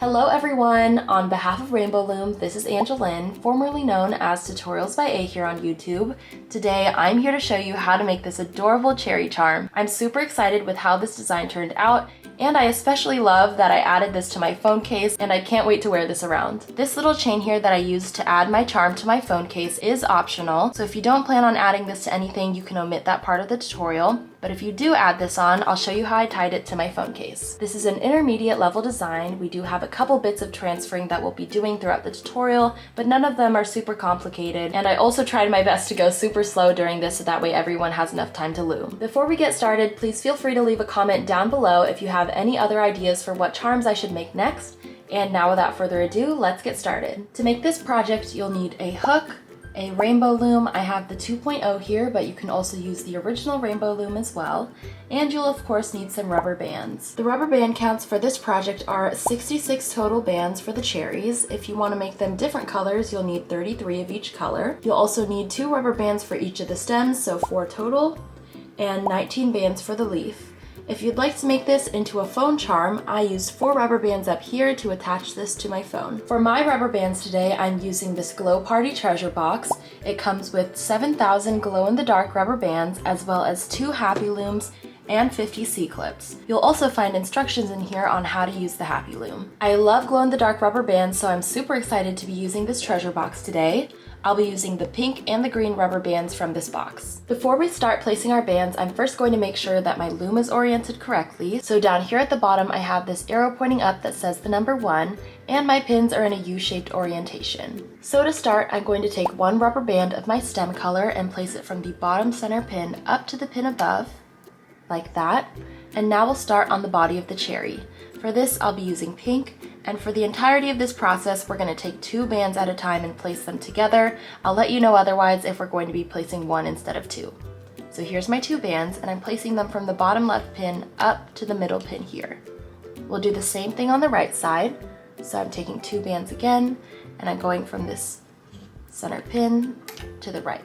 Hello everyone! On behalf of Rainbow Loom, this is Angelynn, formerly known as TutorialsByA here on YouTube. Today, I'm here to show you how to make this adorable cherry charm. I'm super excited with how this design turned out, and I especially love that I added this to my phone case, and I can't wait to wear this around. This little chain here that I used to add my charm to my phone case is optional, so if you don't plan on adding this to anything, you can omit that part of the tutorial. But if you do add this on, I'll show you how I tied it to my phone case. This is an intermediate level design. We do have a couple bits of transferring that we'll be doing throughout the tutorial, but none of them are super complicated. And I also tried my best to go super slow during this so that way everyone has enough time to loom. Before we get started, please feel free to leave a comment down below if you have any other ideas for what charms I should make next. And now without further ado, let's get started. To make this project, you'll need a hook, a rainbow loom. I have the 2.0 here, but you can also use the original rainbow loom as well. And you'll of course need some rubber bands. The rubber band counts for this project are 66 total bands for the cherries. If you want to make them different colors, you'll need 33 of each color. You'll also need 2 rubber bands for each of the stems, so 4 total, and 19 bands for the leaf. If you'd like to make this into a phone charm, I used 4 rubber bands up here to attach this to my phone. For my rubber bands today, I'm using this Glow Party treasure box. It comes with 7,000 glow-in-the-dark rubber bands, as well as 2 Happy Looms and 50 C-clips. You'll also find instructions in here on how to use the Happy Loom. I love glow-in-the-dark rubber bands, so I'm super excited to be using this treasure box today. I'll be using the pink and the green rubber bands from this box. Before we start placing our bands, I'm first going to make sure that my loom is oriented correctly. So down here at the bottom, I have this arrow pointing up that says the number 1, and my pins are in a U-shaped orientation. So to start, I'm going to take 1 rubber band of my stem color and place it from the bottom center pin up to the pin above, like that. And now we'll start on the body of the cherry. For this, I'll be using pink, and for the entirety of this process, we're going to take 2 bands at a time and place them together. I'll let you know otherwise if we're going to be placing 1 instead of 2. So here's my 2 bands, and I'm placing them from the bottom left pin up to the middle pin here. We'll do the same thing on the right side. So I'm taking 2 bands again, and I'm going from this center pin to the right.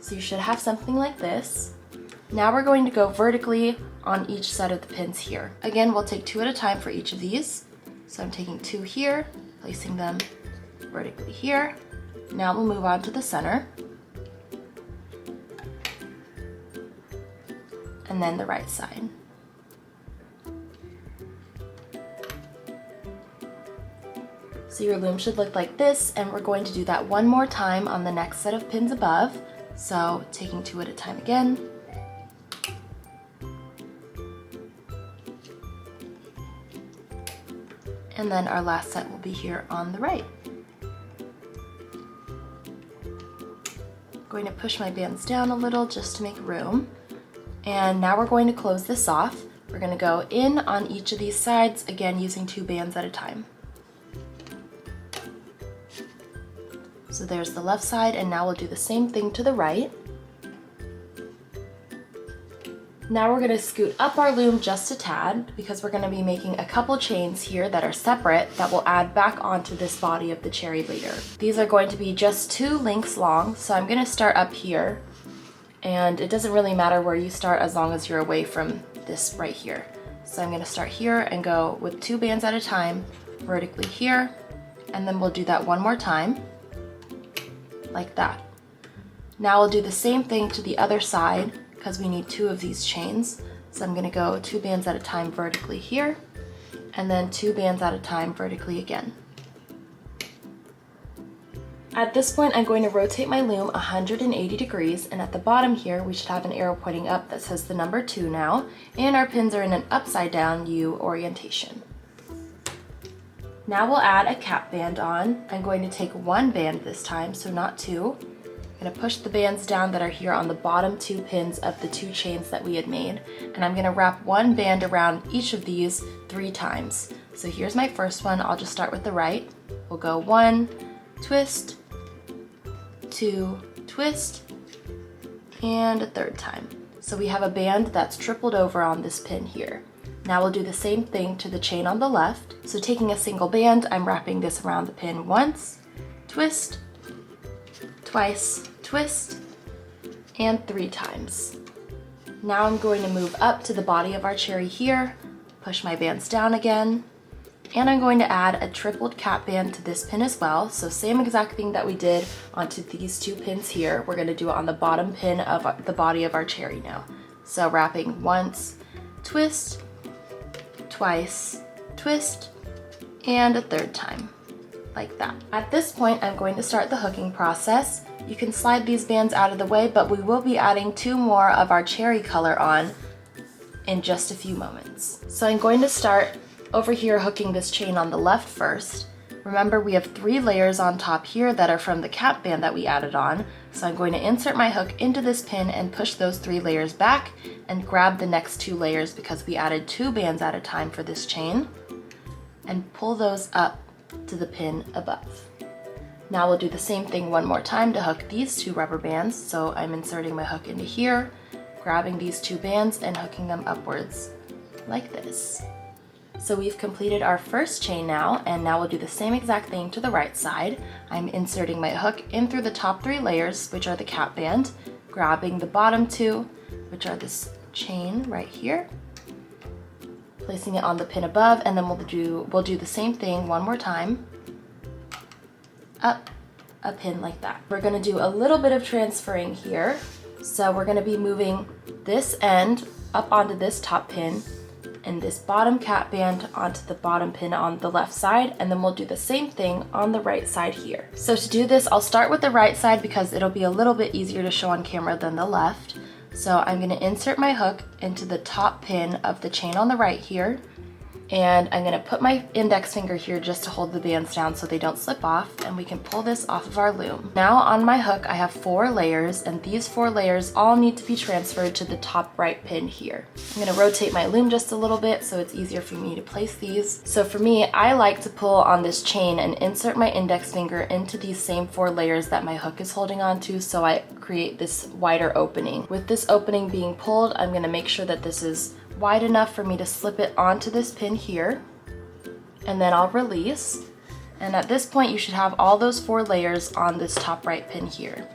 So you should have something like this. Now we're going to go vertically on each set of the pins here. Again, we'll take 2 at a time for each of these. So I'm taking 2 here, placing them vertically here. Now we'll move on to the center. And then the right side. So your loom should look like this, and we're going to do that one more time on the next set of pins above. So taking 2 at a time again. And then our last set will be here on the right. I'm going to push my bands down a little just to make room. And now we're going to close this off. We're going to go in on each of these sides, again using 2 bands at a time. So there's the left side, and now we'll do the same thing to the right. Now we're going to scoot up our loom just a tad because we're going to be making a couple chains here that are separate that will add back onto this body of the cherry later. These are going to be just 2 lengths long, so I'm going to start up here, and it doesn't really matter where you start as long as you're away from this right here. So I'm going to start here and go with 2 bands at a time vertically here, and then we'll do that one more time like that. Now we'll do the same thing to the other side, because we need 2 of these chains. So I'm going to go 2 bands at a time vertically here, and then 2 bands at a time vertically again. At this point, I'm going to rotate my loom 180 degrees, and at the bottom here, we should have an arrow pointing up that says the number 2 now, and our pins are in an upside down U orientation. Now we'll add a cap band on. I'm going to take 1 band this time, so not 2. I'm going to push the bands down that are here on the bottom 2 pins of the 2 chains that we had made, and I'm going to wrap 1 band around each of these 3 times. So here's my first one. I'll just start with the right. We'll go 1, twist, 2, twist, and a 3rd time. So we have a band that's tripled over on this pin here. Now we'll do the same thing to the chain on the left. So taking a single band, I'm wrapping this around the pin once, twist, twice, twist, and 3 times. Now I'm going to move up to the body of our cherry here, push my bands down again, And I'm going to add a tripled cap band to this pin as well. So same exact thing that we did onto these 2 pins here, we're gonna do it on the bottom pin of the body of our cherry now. So wrapping once, twist, twice, twist, and a 3rd time, like that. At this point, I'm going to start the hooking process. You can slide these bands out of the way, but we will be adding 2 more of our cherry color on in just a few moments. So I'm going to start over here hooking this chain on the left first. Remember, we have 3 layers on top here that are from the cap band that we added on. So I'm going to insert my hook into this pin and push those 3 layers back and grab the next 2 layers because we added 2 bands at a time for this chain, and pull those up to the pin above. Now we'll do the same thing one more time to hook these 2 rubber bands. So I'm inserting my hook into here, grabbing these 2 bands and hooking them upwards like this. So we've completed our first chain now, and now we'll do the same exact thing to the right side. I'm inserting my hook in through the top 3 layers, which are the cap band, grabbing the bottom 2, which are this chain right here, placing it on the pin above, and then we'll do the same thing one more time, up a pin like that. We're gonna do a little bit of transferring here. So we're gonna be moving this end up onto this top pin and this bottom cap band onto the bottom pin on the left side, and then we'll do the same thing on the right side here. So to do this, I'll start with the right side because it'll be a little bit easier to show on camera than the left. So I'm gonna insert my hook into the top pin of the chain on the right here, and I'm gonna put my index finger here just to hold the bands down so they don't slip off, and we can pull this off of our loom. Now on my hook, I have 4 layers, and these 4 layers all need to be transferred to the top right pin here. I'm gonna rotate my loom just a little bit so it's easier for me to place these. So for me, I like to pull on this chain and insert my index finger into these same 4 layers that my hook is holding on to, so I create this wider opening. With this opening being pulled, I'm gonna make sure that this is wide enough for me to slip it onto this pin here, and then I'll release. And at this point, you should have all those 4 layers on this top right pin here.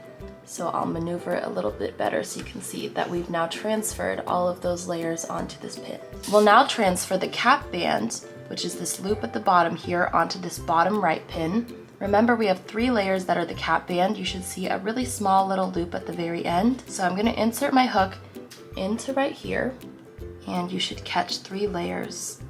So I'll maneuver it a little bit better so you can see that we've now transferred all of those layers onto this pin. We'll now transfer the cap band, which is this loop at the bottom here, onto this bottom right pin. Remember, we have 3 layers that are the cap band. You should see a really small little loop at the very end. So I'm gonna insert my hook into right here, and you should catch 3 layers.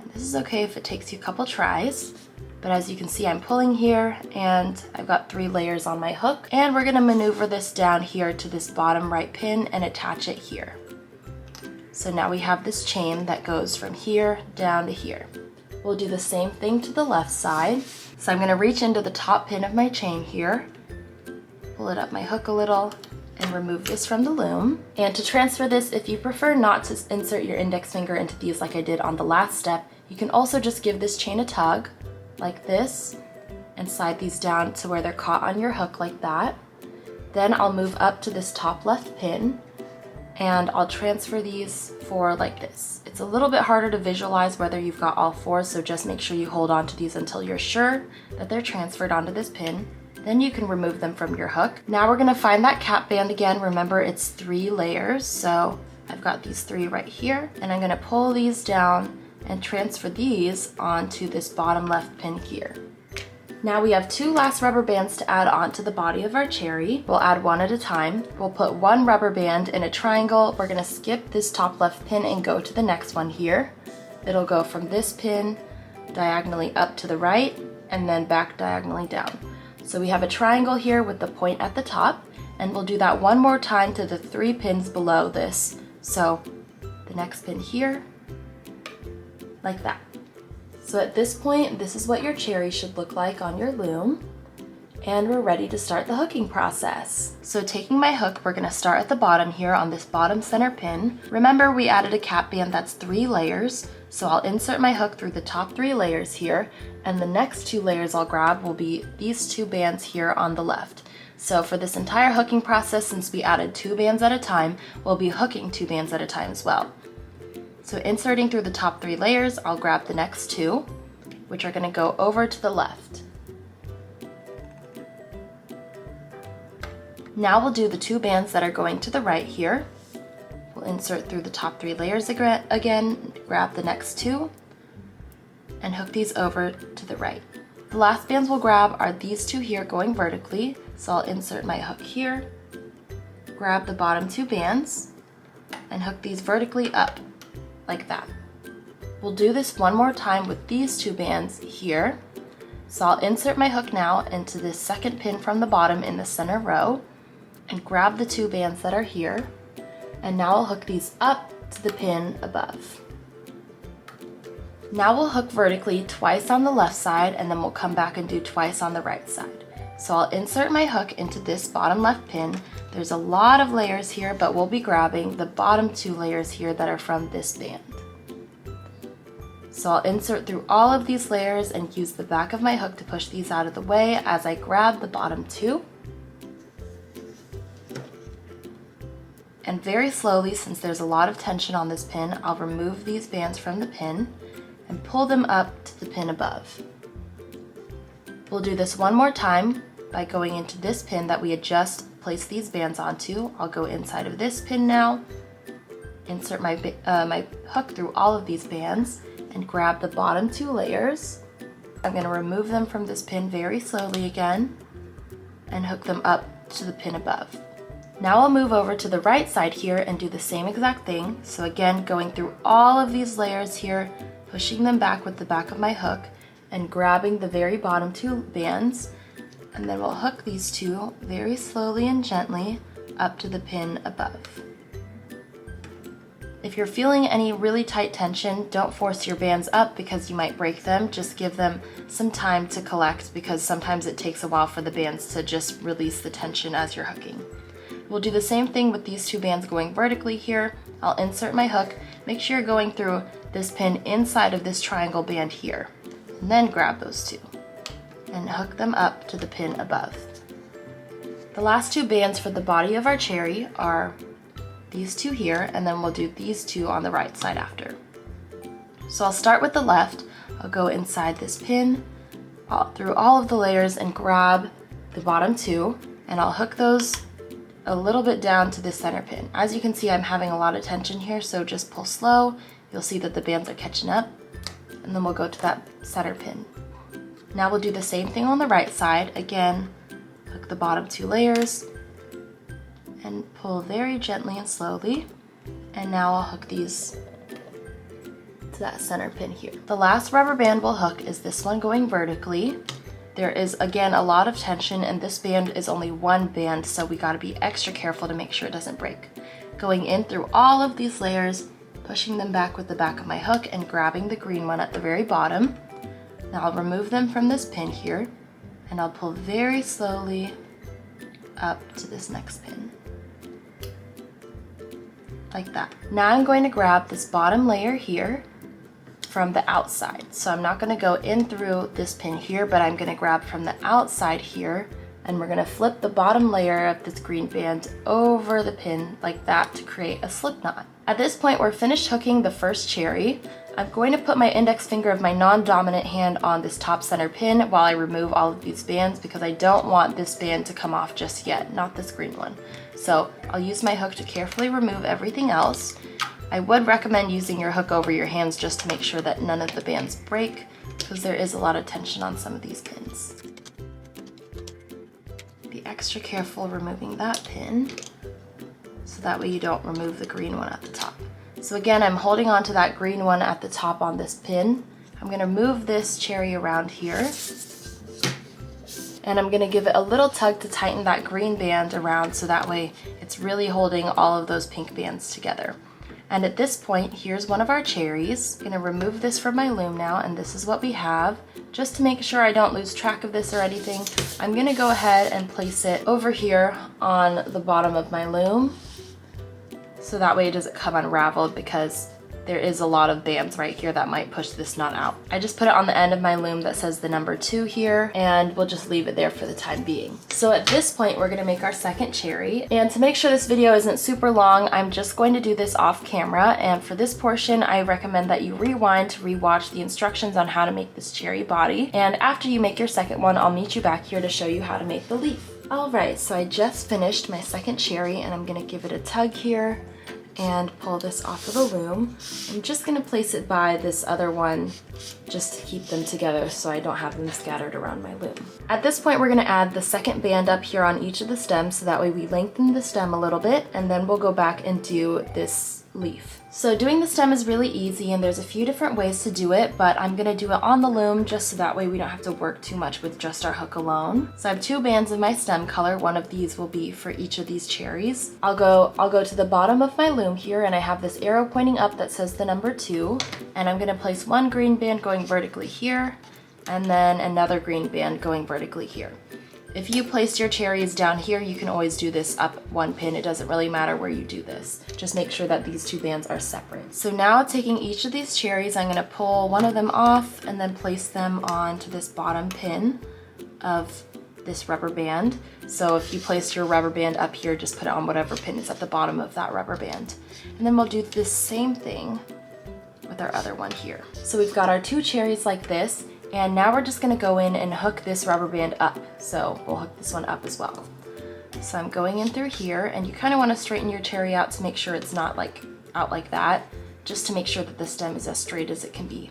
And this is okay if it takes you a couple tries, but as you can see, I'm pulling here and I've got 3 layers on my hook, and we're gonna maneuver this down here to this bottom right pin and attach it here. So now we have this chain that goes from here down to here. We'll do the same thing to the left side. So I'm gonna reach into the top pin of my chain here, pull it up my hook a little, and remove this from the loom. And to transfer this, if you prefer not to insert your index finger into these like I did on the last step, you can also just give this chain a tug like this and slide these down to where they're caught on your hook like that. Then I'll move up to this top left pin and I'll transfer these 4 like this. It's a little bit harder to visualize whether you've got all 4, so just make sure you hold on to these until you're sure that they're transferred onto this pin. Then you can remove them from your hook. Now we're gonna find that cap band again. Remember, it's 3 layers, so I've got these 3 right here, and I'm gonna pull these down and transfer these onto this bottom left pin here. Now we have 2 last rubber bands to add onto the body of our cherry. We'll add 1 at a time. We'll put 1 rubber band in a triangle. We're gonna skip this top left pin and go to the next one here. It'll go from this pin diagonally up to the right and then back diagonally down. So we have a triangle here with the point at the top, and we'll do that 1 more time to the 3 pins below this. So the next pin here, like that. So at this point, this is what your cherry should look like on your loom, and we're ready to start the hooking process. So taking my hook, we're gonna start at the bottom here on this bottom center pin. Remember, we added a cap band that's 3 layers, so I'll insert my hook through the top 3 layers here, and the next 2 layers I'll grab will be these 2 bands here on the left. So for this entire hooking process, since we added 2 bands at a time, we'll be hooking 2 bands at a time as well. So inserting through the top 3 layers, I'll grab the next 2, which are gonna go over to the left. Now we'll do the 2 bands that are going to the right here. We'll insert through the top 3 layers again, grab the next 2, and hook these over to the right. The last bands we'll grab are these two here going vertically, so I'll insert my hook here, grab the bottom two bands, and hook these vertically up like that. We'll do this one more time with these two bands here. So I'll insert my hook now into this second pin from the bottom in the center row and grab the two bands that are here. And now I'll hook these up to the pin above. Now we'll hook vertically twice on the left side, and then we'll come back and do twice on the right side. So I'll insert my hook into this bottom left pin. There's a lot of layers here, but we'll be grabbing the bottom two layers here that are from this band. So I'll insert through all of these layers and use the back of my hook to push these out of the way as I grab the bottom two. And very slowly, since there's a lot of tension on this pin, I'll remove these bands from the pin and pull them up to the pin above. We'll do this one more time by going into this pin that we had just placed these bands onto. I'll go inside of this pin now, insert my hook through all of these bands, and grab the bottom two layers. I'm going to remove them from this pin very slowly again and hook them up to the pin above. Now I'll move over to the right side here and do the same exact thing. So again, going through all of these layers here, pushing them back with the back of my hook and grabbing the very bottom two bands, and then we'll hook these two very slowly and gently up to the pin above. If you're feeling any really tight tension, don't force your bands up because you might break them. Just give them some time to collect because sometimes it takes a while for the bands to just release the tension as you're hooking. We'll do the same thing with these two bands going vertically here. I'll insert my hook. Make sure you're going through this pin inside of this triangle band here, and then grab those two and hook them up to the pin above. The last two bands for the body of our cherry are these two here, and then we'll do these two on the right side after. So I'll start with the left. I'll go inside this pin through all of the layers and grab the bottom two, and I'll hook those a little bit down to the center pin. As you can see, I'm having a lot of tension here, so just pull slow. You'll see that the bands are catching up, and then we'll go to that center pin. Now we'll do the same thing on the right side. Again, hook the bottom two layers and pull very gently and slowly. And now I'll hook these to that center pin here. The last rubber band we'll hook is this one going vertically. There is, again, a lot of tension, and this band is only one band, so we gotta be extra careful to make sure it doesn't break. Going in through all of these layers, pushing them back with the back of my hook and grabbing the green one at the very bottom. Now I'll remove them from this pin here, and I'll pull very slowly up to this next pin. Like that. Now I'm going to grab this bottom layer here from the outside. So I'm not going to go in through this pin here, but I'm going to grab from the outside here, and we're going to flip the bottom layer of this green band over the pin like that to create a slip knot. At this point, we're finished hooking the first cherry. I'm going to put my index finger of my non-dominant hand on this top center pin while I remove all of these bands because I don't want this band to come off just yet, not this green one. So I'll use my hook to carefully remove everything else. I would recommend using your hook over your hands just to make sure that none of the bands break because there is a lot of tension on some of these pins. Be extra careful removing that pin so that way you don't remove the green one at the top. So again, I'm holding on to that green one at the top on this pin. I'm going to move this cherry around here, and I'm going to give it a little tug to tighten that green band around so that way it's really holding all of those pink bands together. And at this point, here's one of our cherries. I'm going to remove this from my loom now, and this is what we have. Just to make sure I don't lose track of this or anything, I'm going to go ahead and place it over here on the bottom of my loom, so that way it doesn't come unraveled because there is a lot of bands right here that might push this knot out. I just put it on the end of my loom that says the number 2 here, and we'll just leave it there for the time being. So at this point, we're gonna make our second cherry. And to make sure this video isn't super long, I'm just going to do this off camera. And for this portion, I recommend that you rewind to rewatch the instructions on how to make this cherry body. And after you make your second one, I'll meet you back here to show you how to make the leaf. All right, so I just finished my second cherry, and I'm gonna give it a tug here. and pull this off of the loom. I'm just gonna place it by this other one just to keep them together so I don't have them scattered around my loom. At this point, we're gonna add the second band up here on each of the stems so that way we lengthen the stem a little bit, and then we'll go back and do this leaf. So doing the stem is really easy, and there's a few different ways to do it, but I'm gonna do it on the loom just so that way we don't have to work too much with just our hook alone. So I have 2 bands of my stem color. One of these will be for each of these cherries. I'll go to the bottom of my loom here, and I have this arrow pointing up that says the number 2, and I'm gonna place one green band going vertically here, and then another green band going vertically here. If you placed your cherries down here, you can always do this up 1 pin. It doesn't really matter where you do this. Just make sure that these 2 bands are separate. So now taking each of these cherries, I'm gonna pull one of them off and then place them onto this bottom pin of this rubber band. So if you placed your rubber band up here, just put it on whatever pin is at the bottom of that rubber band. And then we'll do the same thing with our other one here. So we've got our 2 cherries like this, and now we're just gonna go in and hook this rubber band up. So we'll hook this one up as well. So I'm going in through here, and you kind of want to straighten your cherry out to make sure it's not like out like that, just to make sure that the stem is as straight as it can be.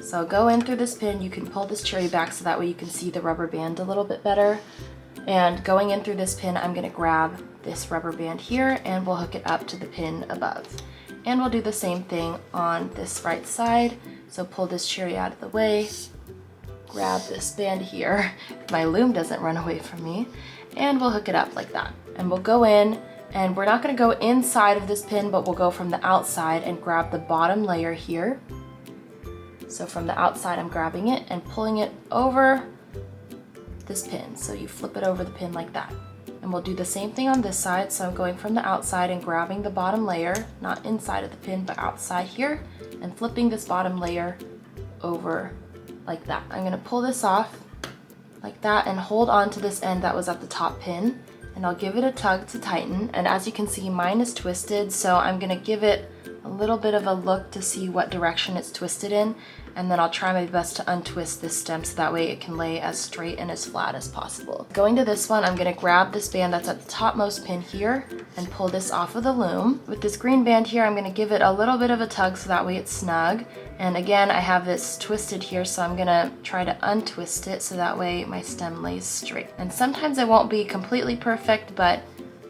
So go in through this pin. You can pull this cherry back so that way you can see the rubber band a little bit better. And going in through this pin, I'm gonna grab this rubber band here and we'll hook it up to the pin above. And we'll do the same thing on this right side. So pull this cherry out of the way, grab this band here, my loom doesn't run away from me, and we'll hook it up like that. And we'll go in, and we're not gonna go inside of this pin, but we'll go from the outside and grab the bottom layer here. So from the outside, I'm grabbing it and pulling it over this pin. So you flip it over the pin like that. And we'll do the same thing on this side. So I'm going from the outside and grabbing the bottom layer, not inside of the pin, but outside here, and flipping this bottom layer over like that. I'm gonna pull this off like that and hold on to this end that was at the top pin, and I'll give it a tug to tighten. And as you can see, mine is twisted, so I'm gonna give it a little bit of a look to see what direction it's twisted in, and then I'll try my best to untwist this stem so that way it can lay as straight and as flat as possible. Going to this one, I'm gonna grab this band that's at the topmost pin here and pull this off of the loom. With this green band here, I'm gonna give it a little bit of a tug so that way it's snug. And again, I have this twisted here, so I'm gonna try to untwist it so that way my stem lays straight. And sometimes it won't be completely perfect, but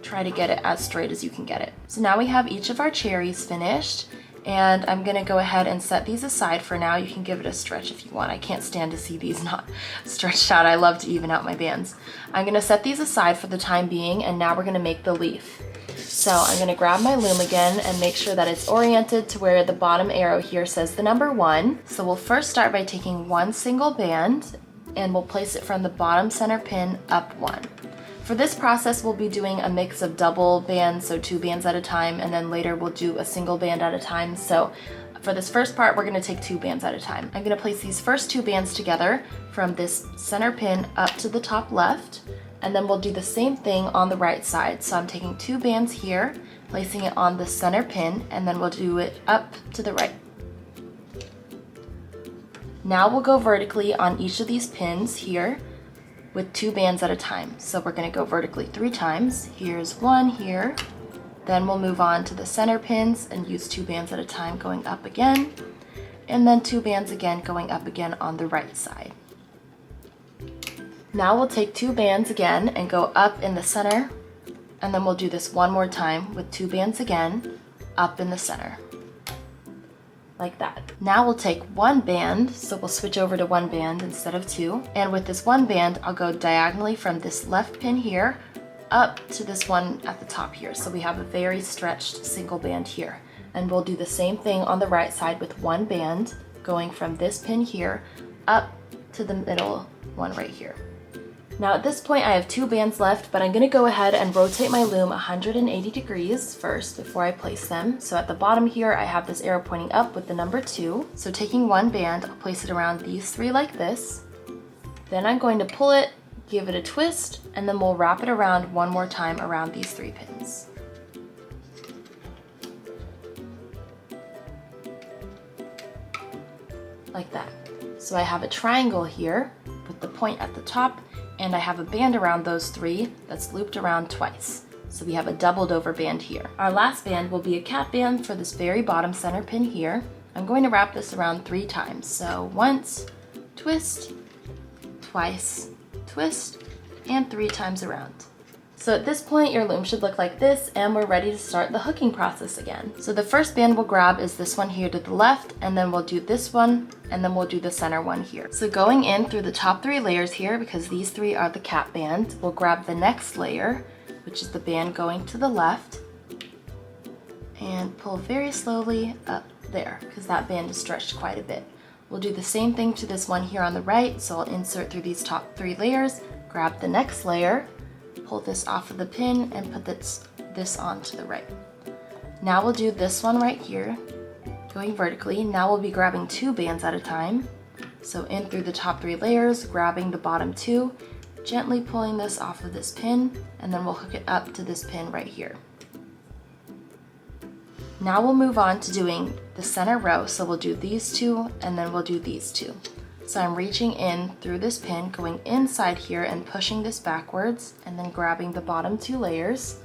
try to get it as straight as you can get it. So now we have each of our cherries finished, and I'm gonna go ahead and set these aside for now. You can give it a stretch if you want. I can't stand to see these not stretched out. I love to even out my bands. I'm gonna set these aside for the time being, and now we're gonna make the leaf. So I'm gonna grab my loom again and make sure that it's oriented to where the bottom arrow here says the number 1. So we'll first start by taking one single band, and we'll place it from the bottom center pin up 1. For this process, we'll be doing a mix of double bands, so 2 bands at a time, and then later we'll do a single band at a time. So for this first part, we're gonna take 2 bands at a time. I'm gonna place these first 2 bands together from this center pin up to the top left, and then we'll do the same thing on the right side. So I'm taking 2 bands here, placing it on the center pin, and then we'll do it up to the right. Now we'll go vertically on each of these pins here with 2 bands at a time. So we're gonna go vertically 3 times. Here's 1 here. Then we'll move on to the center pins and use 2 bands at a time going up again. And then 2 bands again going up again on the right side. Now we'll take 2 bands again and go up in the center. And then we'll do this one more time with 2 bands again up in the center. Like that. Now we'll take 1 band, so we'll switch over to 1 band instead of 2. And with this 1 band, I'll go diagonally from this left pin here up to this one at the top here. So we have a very stretched single band here. And we'll do the same thing on the right side with 1 band going from this pin here up to the middle one right here. Now at this point I have 2 bands left, but I'm gonna go ahead and rotate my loom 180 degrees first before I place them. So at the bottom here, I have this arrow pointing up with the number 2. So taking 1 band, I'll place it around these 3 like this. Then I'm going to pull it, give it a twist, and then we'll wrap it around one more time around these 3 pins. Like that. So I have a triangle here with the point at the top, and I have a band around those 3 that's looped around twice. So we have a doubled over band here. Our last band will be a cap band for this very bottom center pin here. I'm going to wrap this around 3 times. So once, twist, twice, twist, and 3 times around. So at this point, your loom should look like this, and we're ready to start the hooking process again. So the first band we'll grab is this one here to the left, and then we'll do this one, and then we'll do the center one here. So going in through the top 3 layers here, because these 3 are the cap band, we'll grab the next layer, which is the band going to the left, and pull very slowly up there, because that band is stretched quite a bit. We'll do the same thing to this one here on the right, so I'll insert through these top 3 layers, grab the next layer, pull this off of the pin, and put this onto the right. Now we'll do this one right here, going vertically. Now we'll be grabbing 2 bands at a time. So in through the top 3 layers, grabbing the bottom 2, gently pulling this off of this pin, and then we'll hook it up to this pin right here. Now we'll move on to doing the center row. So we'll do these 2, and then we'll do these 2. So I'm reaching in through this pin, going inside here and pushing this backwards, and then grabbing the bottom 2 layers.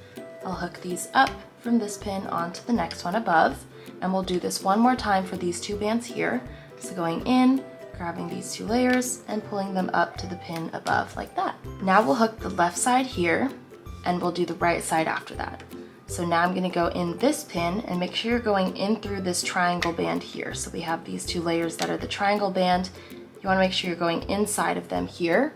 I'll hook these up from this pin onto the next one above, and we'll do this one more time for these 2 bands here. So going in, grabbing these 2 layers, and pulling them up to the pin above like that. Now we'll hook the left side here, and we'll do the right side after that. So now I'm gonna go in this pin, and make sure you're going in through this triangle band here. So we have these 2 layers that are the triangle band. You want to make sure you're going inside of them here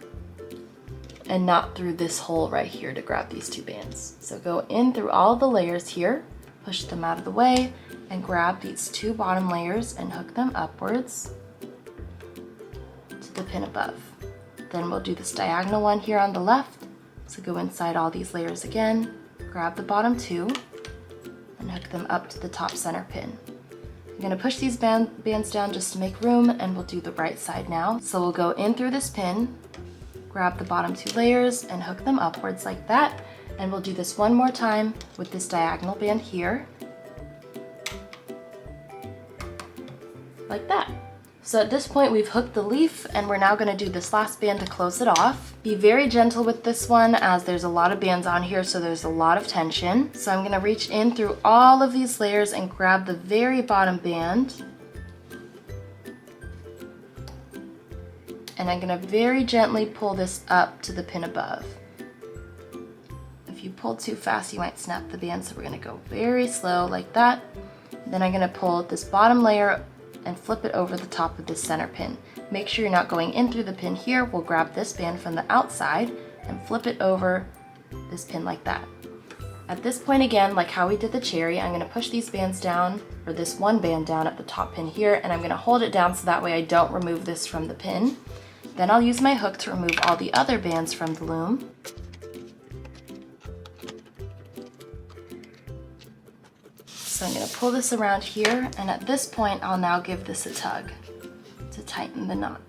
and not through this hole right here to grab these 2 bands. So go in through all the layers here, push them out of the way, and grab these 2 bottom layers and hook them upwards to the pin above. Then we'll do this diagonal one here on the left. So go inside all these layers again, grab the bottom 2, and hook them up to the top center pin. I'm going to push these bands down just to make room, and we'll do the right side now. So we'll go in through this pin, grab the bottom 2 layers, and hook them upwards like that. And we'll do this one more time with this diagonal band here, like that. So at this point we've hooked the leaf, and we're now going to do this last band to close it off. Be very gentle with this one, as there's a lot of bands on here, so there's a lot of tension. So I'm going to reach in through all of these layers and grab the very bottom band. And I'm going to very gently pull this up to the pin above. If you pull too fast, you might snap the band, so we're going to go very slow like that. Then I'm going to pull this bottom layer and flip it over the top of this center pin. Make sure you're not going in through the pin here. We'll grab this band from the outside and flip it over this pin like that. At this point again, like how we did the cherry, I'm going to push these bands down, or this one band down at the top pin here, and I'm going to hold it down so that way I don't remove this from the pin. Then I'll use my hook to remove all the other bands from the loom. So I'm going to pull this around here, and at this point I'll now give this a tug to tighten the knot.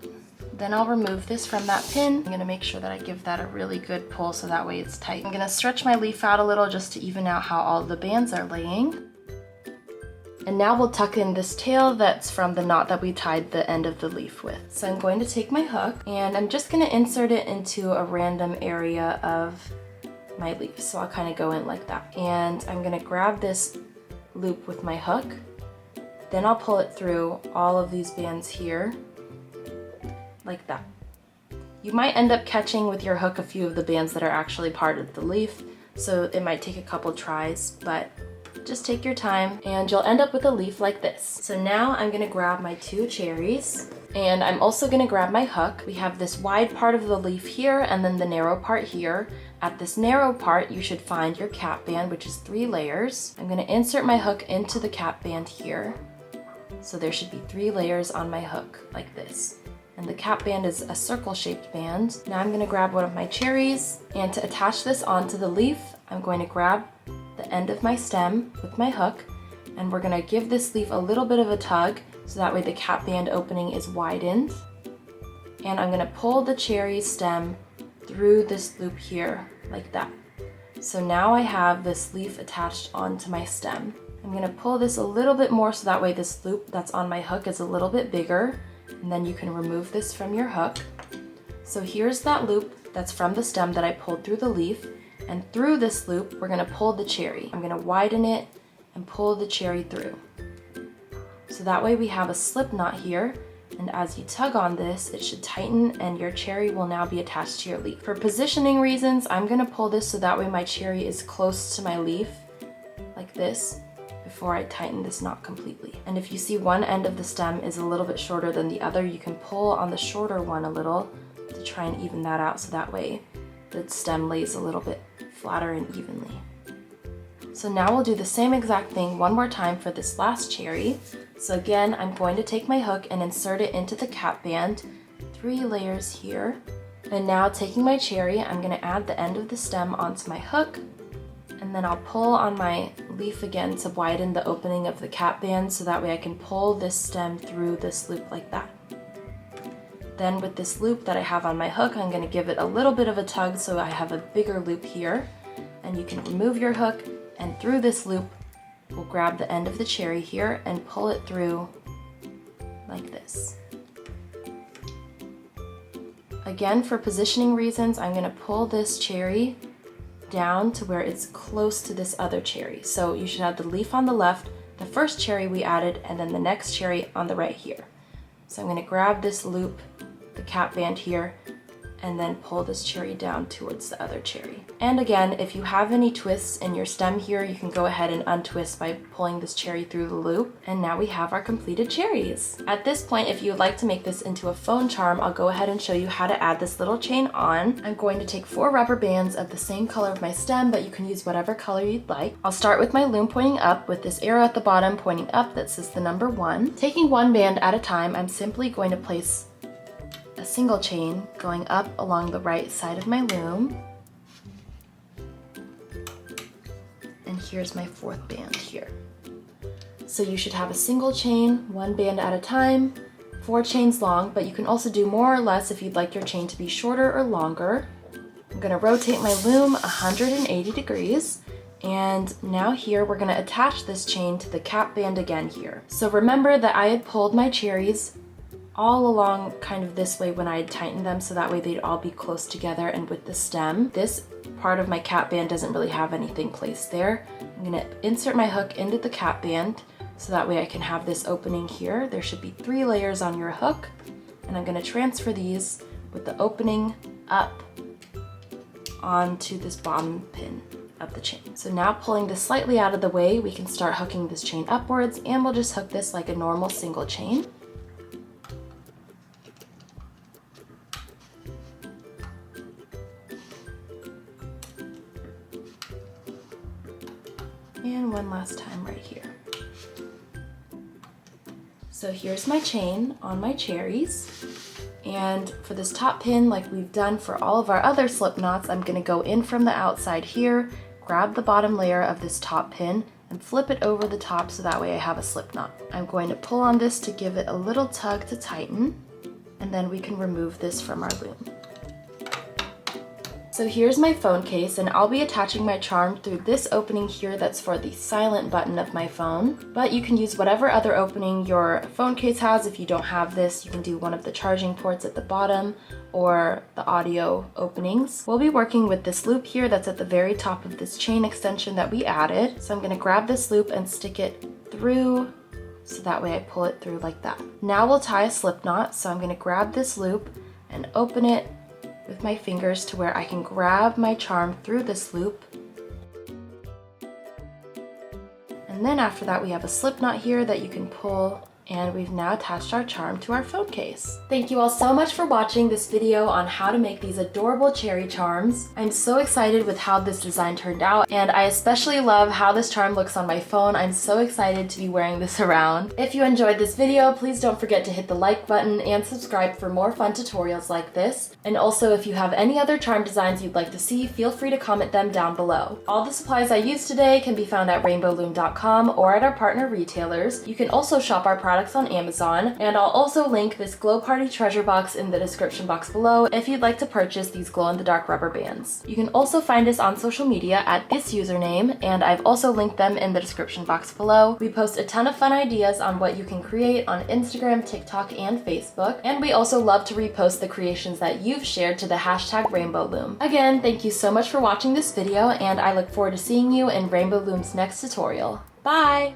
Then I'll remove this from that pin. I'm going to make sure that I give that a really good pull so that way it's tight. I'm going to stretch my leaf out a little just to even out how all the bands are laying. And now we'll tuck in this tail that's from the knot that we tied the end of the leaf with. So I'm going to take my hook, and I'm just going to insert it into a random area of my leaf. So I'll kind of go in like that. And I'm going to grab this loop with my hook, then I'll pull it through all of these bands here like that. You might end up catching with your hook a few of the bands that are actually part of the leaf, so it might take a couple tries, but just take your time and you'll end up with a leaf like this. So now I'm going to grab my 2 cherries, and I'm also going to grab my hook. We have this wide part of the leaf here and then the narrow part here. At this narrow part, you should find your cap band, which is 3 layers. I'm going to insert my hook into the cap band here. So there should be 3 layers on my hook, like this. And the cap band is a circle-shaped band. Now I'm going to grab one of my cherries, and to attach this onto the leaf, I'm going to grab the end of my stem with my hook, and we're going to give this leaf a little bit of a tug, so that way the cap band opening is widened. And I'm going to pull the cherry stem through this loop here, like that. So now I have this leaf attached onto my stem. I'm going to pull this a little bit more so that way this loop that's on my hook is a little bit bigger, and then you can remove this from your hook. So here's that loop that's from the stem that I pulled through the leaf, and through this loop, we're gonna pull the cherry. I'm gonna widen it and pull the cherry through. So that way we have a slip knot here, and as you tug on this, it should tighten and your cherry will now be attached to your leaf. For positioning reasons, I'm gonna pull this so that way my cherry is close to my leaf, like this, before I tighten this knot completely. And if you see one end of the stem is a little bit shorter than the other, you can pull on the shorter one a little to try and even that out so that way the stem lays a little bit flatter and evenly. So now we'll do the same exact thing one more time for this last cherry. So again, I'm going to take my hook and insert it into the cap band, 3 layers here. And now taking my cherry, I'm gonna add the end of the stem onto my hook, and then I'll pull on my leaf again to widen the opening of the cap band so that way I can pull this stem through this loop like that. Then with this loop that I have on my hook, I'm gonna give it a little bit of a tug so I have a bigger loop here. And you can remove your hook, and through this loop, we'll grab the end of the cherry here and pull it through like this. Again, for positioning reasons, I'm gonna pull this cherry down to where it's close to this other cherry. So you should have the leaf on the left, the first cherry we added, and then the next cherry on the right here. So I'm gonna grab this loop, the cap band here, and then pull this cherry down towards the other cherry. And again, if you have any twists in your stem here, you can go ahead and untwist by pulling this cherry through the loop. And now we have our completed cherries. At this point, if you would like to make this into a phone charm, I'll go ahead and show you how to add this little chain on. I'm going to take 4 rubber bands of the same color of my stem, but you can use whatever color you'd like. I'll start with my loom pointing up with this arrow at the bottom pointing up that says the number 1. Taking 1 band at a time, I'm simply going to place a single chain going up along the right side of my loom. And here's my 4th band here. So you should have a single chain, 1 band at a time, 4 chains long, but you can also do more or less if you'd like your chain to be shorter or longer. I'm gonna rotate my loom 180 degrees. And now here we're gonna attach this chain to the cap band again here. So remember that I had pulled my cherries all along kind of this way when I had tightened them so that way they'd all be close together and with the stem. This part of my cap band doesn't really have anything placed there. I'm gonna insert my hook into the cap band so that way I can have this opening here. There should be 3 layers on your hook, and I'm gonna transfer these with the opening up onto this bottom pin of the chain. So now pulling this slightly out of the way, we can start hooking this chain upwards, and we'll just hook this like a normal single chain. And one last time right here. So here's my chain on my cherries. And for this top pin, like we've done for all of our other slip knots, I'm gonna go in from the outside here, grab the bottom layer of this top pin, and flip it over the top so that way I have a slip knot. I'm going to pull on this to give it a little tug to tighten, and then we can remove this from our loom. So here's my phone case, and I'll be attaching my charm through this opening here that's for the silent button of my phone. But you can use whatever other opening your phone case has. If you don't have this, you can do one of the charging ports at the bottom or the audio openings. We'll be working with this loop here that's at the very top of this chain extension that we added. So I'm gonna grab this loop and stick it through so that way I pull it through like that. Now we'll tie a slip knot. So I'm gonna grab this loop and open it with my fingers to where I can grab my charm through this loop. And then after that we have a slip knot here that you can pull, and we've now attached our charm to our phone case. Thank you all so much for watching this video on how to make these adorable cherry charms. I'm so excited with how this design turned out, and I especially love how this charm looks on my phone. I'm so excited to be wearing this around. If you enjoyed this video, please don't forget to hit the like button and subscribe for more fun tutorials like this. And also, if you have any other charm designs you'd like to see, feel free to comment them down below. All the supplies I used today can be found at rainbowloom.com or at our partner retailers. You can also shop our products products on Amazon, and I'll also link this Glow Party treasure box in the description box below if you'd like to purchase these glow-in-the-dark rubber bands. You can also find us on social media at this username, and I've also linked them in the description box below. We post a ton of fun ideas on what you can create on Instagram, TikTok, and Facebook, and we also love to repost the creations that you've shared to the hashtag Rainbow Loom. Again, thank you so much for watching this video, and I look forward to seeing you in Rainbow Loom's next tutorial. Bye!